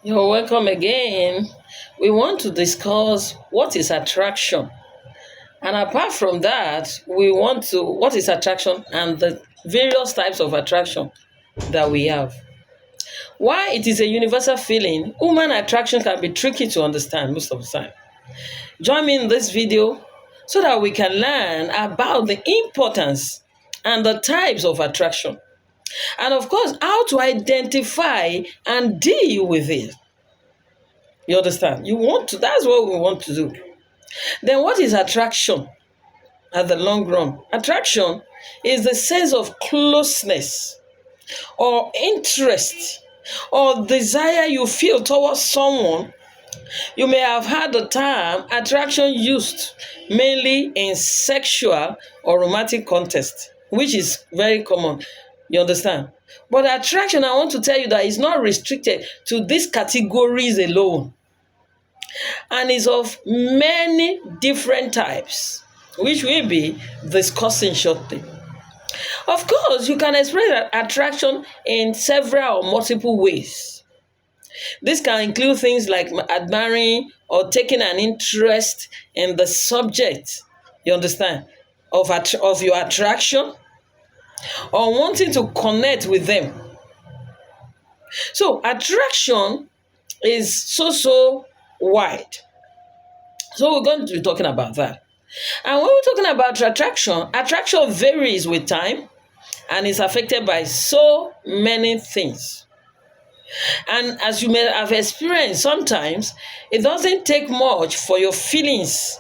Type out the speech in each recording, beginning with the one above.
You're welcome again. We want to discuss what is attraction. And apart from that, we want to what is attraction and the various types of attraction that we have. Why it is a universal feeling, human attraction can be tricky to understand most of the time. Join me in this video so that we can learn about the importance and the types of attraction. And of course, how to identify and deal with it. You understand? That's what we want to do. Then what is attraction at the long run? Attraction is the sense of closeness or interest or desire you feel towards someone. You may have heard the term attraction used mainly in sexual or romantic context, which is very common. You understand? But attraction, I want to tell you that is not restricted to these categories alone and is of many different types, which we'll be discussing shortly. Of course, you can express attraction in several or multiple ways. This can include things like admiring or taking an interest in the subject, you understand, of your attraction, or wanting to connect with them. So attraction is so wide. So we're going to be talking about that. And when we're talking about attraction varies with time and is affected by so many things. And as you may have experienced, sometimes it doesn't take much for your feelings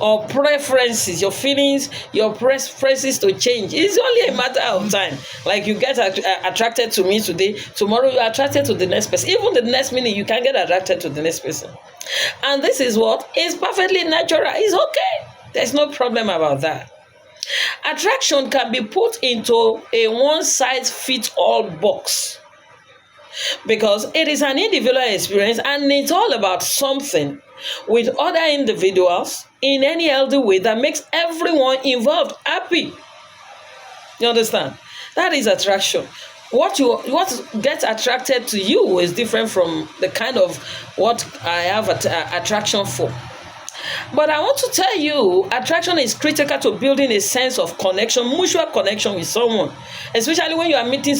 or preferences, your preferences to change. It's only a matter of time. Like you get attracted to me today, tomorrow you're attracted to the next person. Even the next minute, you can get attracted to the next person. And this is what is perfectly natural. It's okay. There's no problem about that. Attraction can be put into a one-size-fits-all box because it is an individual experience and it's all about something with other individuals in any healthy way that makes everyone involved happy. You understand? That is attraction. What gets attracted to you is different from the kind of what I have attraction for. But I want to tell you, attraction is critical to building a sense of connection, mutual connection with someone. Especially when you are meeting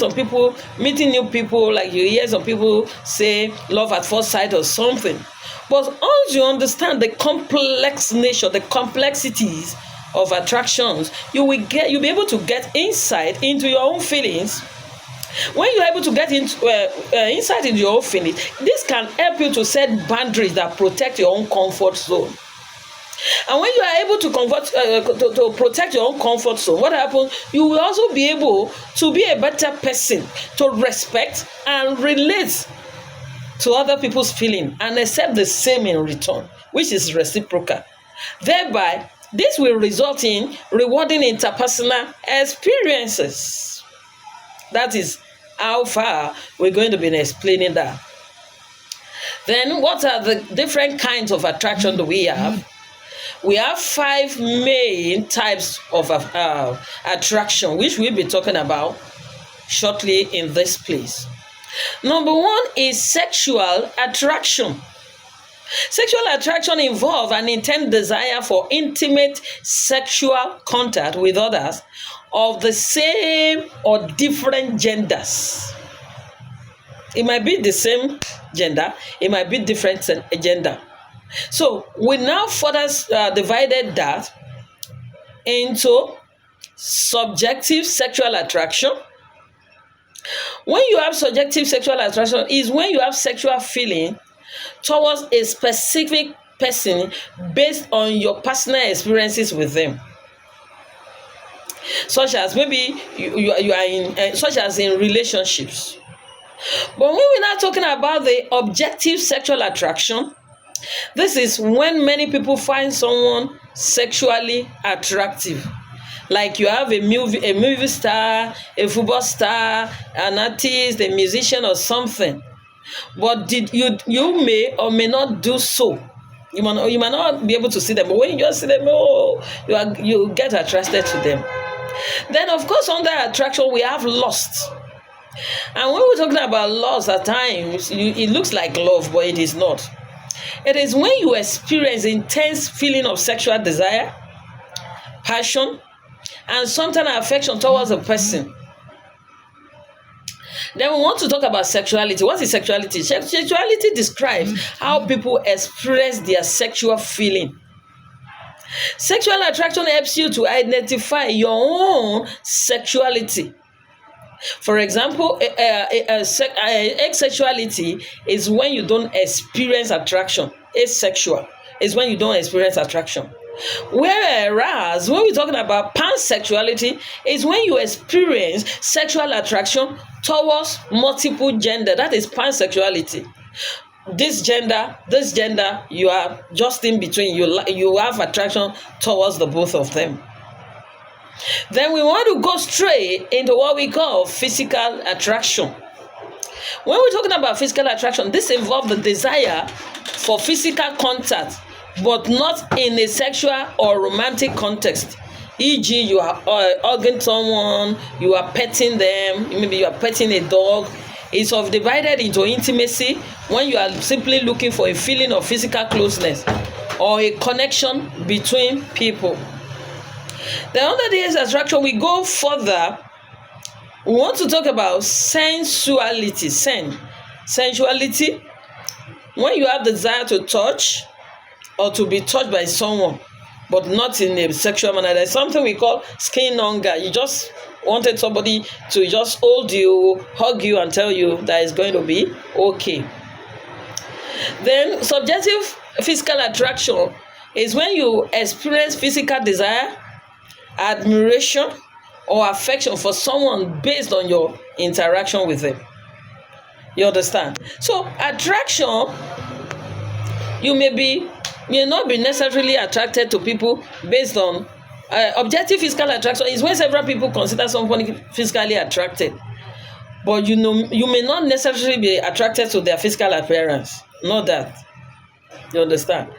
new people, like you hear some people say love at first sight or something. But once you understand the complex nature, the complexities of attractions, you'll be able to get insight into your own feelings. When you're able to get insight into your own feelings, this can help you to set boundaries that protect your own comfort zone. And when you are able to protect your own comfort zone, what happens? You will also be able to be a better person, to respect and relate to other people's feeling and accept the same in return, which is reciprocal. Thereby, this will result in rewarding interpersonal experiences. That is how far we're going to be explaining that. Then, what are the different kinds of attraction that we have? We have 5 main types of attraction, which we'll be talking about shortly in this place. Number 1 is sexual attraction. Sexual attraction involves an intense desire for intimate sexual contact with others of the same or different genders. It might be the same gender, it might be different gender. So we now further divided that into subjective sexual attraction. When you have subjective sexual attraction is when you have sexual feeling towards a specific person based on your personal experiences with them. Such as maybe you are in such as in relationships. But when we're now talking about the objective sexual attraction, this is when many people find someone sexually attractive. Like you have a movie star, a football star, an artist, a musician or something. But you may or may not do so. You might not be able to see them, but when you just see them, you get attracted to them. Then of course under attraction we have lust. And when we're talking about loss, at times it looks like love, but it is not. It is when you experience intense feeling of sexual desire, passion, and sometimes affection towards a person. Then we want to talk about sexuality. What is sexuality? Sexuality describes how people express their sexual feeling. Sexual attraction helps you to identify your own sexuality. For example, asexuality is when you don't experience attraction. Asexual is when you don't experience attraction. Whereas when we're talking about pansexuality, is when you experience sexual attraction towards multiple gender. That is pansexuality. This gender, you are just in between. You have attraction towards the both of them. Then we want to go straight into what we call physical attraction. When we're talking about physical attraction, this involves the desire for physical contact, but not in a sexual or romantic context. E.g., you are hugging someone, you are petting them, maybe you are petting a dog. It's divided into intimacy when you are simply looking for a feeling of physical closeness or a connection between people. Then under this attraction, we go further. We want to talk about sensuality. Sensuality, when you have the desire to touch or to be touched by someone, but not in a sexual manner. There's something we call skin hunger. You just wanted somebody to just hold you, hug you, and tell you that it's going to be okay. Then subjective physical attraction is when you experience physical desire, admiration, or affection for someone based on your interaction with them. You understand? So attraction, you may not be necessarily attracted to people based on objective physical attraction is when several people consider somebody physically attracted, but you may not necessarily be attracted to their physical appearance. Not that. You understand?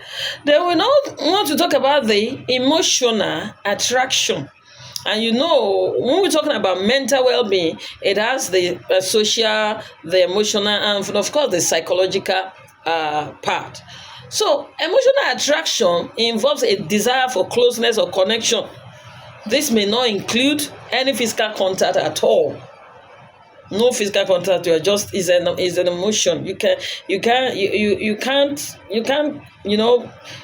Then we now want to talk about the emotional attraction. And when we're talking about mental well-being, it has the social, the emotional, and of course the psychological part. So emotional attraction involves a desire for closeness or connection. This may not include any physical contact at all. No physical contact. You are just is an emotion. You can't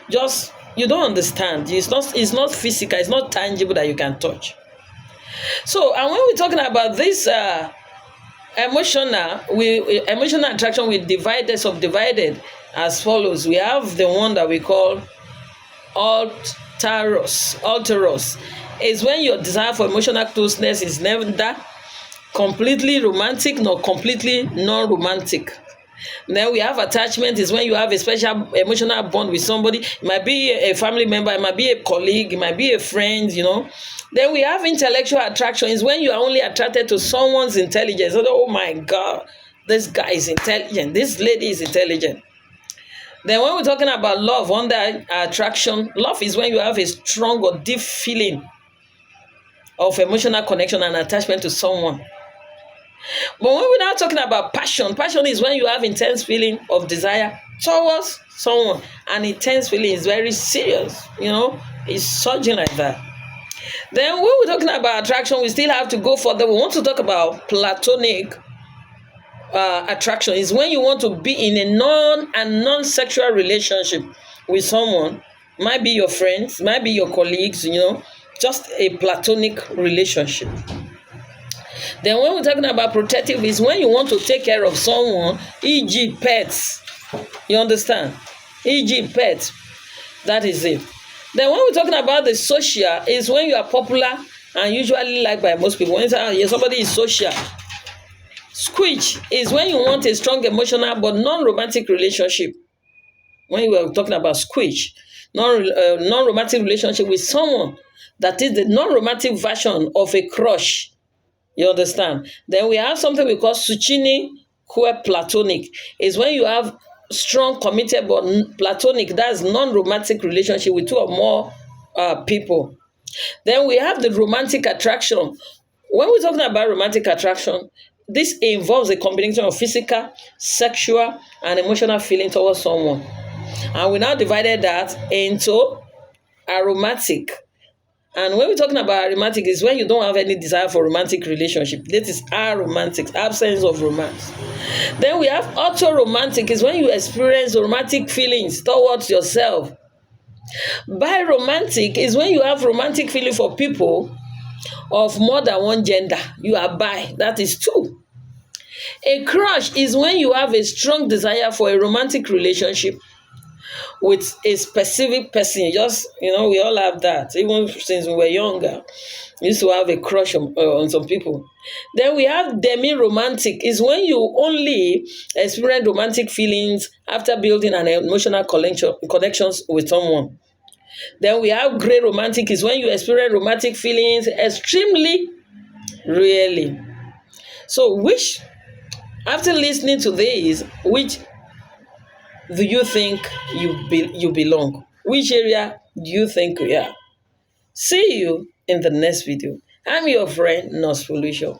just you don't understand. It's not physical. It's not tangible that you can touch. So and when we're talking about this emotional attraction, we subdivided as follows. We have the one that we call alteros. Is when your desire for emotional closeness is neither completely romantic nor completely non-romantic. Then we have attachment, is when you have a special emotional bond with somebody. It might be a family member, it might be a colleague, it might be a friend, Then we have intellectual attraction, is when you are only attracted to someone's intelligence. Oh my God, this guy is intelligent, this lady is intelligent. Then when we're talking about love, under attraction, love is when you have a strong or deep feeling of emotional connection and attachment to someone. But when we're now talking about passion is when you have intense feeling of desire towards someone. And intense feeling is very serious, it's surging like that. Then when we're talking about attraction, we still have to go further. We want to talk about platonic attraction. Is when you want to be in a non-sexual relationship with someone. Might be your friends, might be your colleagues, just a platonic relationship. Then when we're talking about protective, is when you want to take care of someone, e.g. pets. You understand? E.g. pets. That is it. Then when we're talking about the social, is when you are popular and usually liked by most people. When somebody is social. Squeech is when you want a strong emotional but non-romantic relationship. When you are talking about squeech, non-romantic relationship with someone that is the non-romantic version of a crush. You understand? Then we have something we call succini que platonic. Is when you have strong, committed, but platonic, that's non-romantic relationship with two or more people. Then we have the romantic attraction. When we're talking about romantic attraction, this involves a combination of physical, sexual, and emotional feeling towards someone. And we now divided that into aromantic. And when we're talking about aromantic, is when you don't have any desire for romantic relationship. This is aromantic, absence of romance. Then we have autoromantic, is when you experience romantic feelings towards yourself. Biromantic is when you have romantic feeling for people of more than one gender. You are bi, that is two. A crush is when you have a strong desire for a romantic relationship with a specific person. Just, we all have that. Even since we were younger, we used to have a crush on some people. Then we have demi-romantic, is when you only experience romantic feelings after building an emotional connections with someone. Then we have grey romantic, is when you experience romantic feelings extremely rarely. So after listening to this, which do you think you belong? Which area do you think you are? See you in the next video. I'm your friend, Nurse Felicia.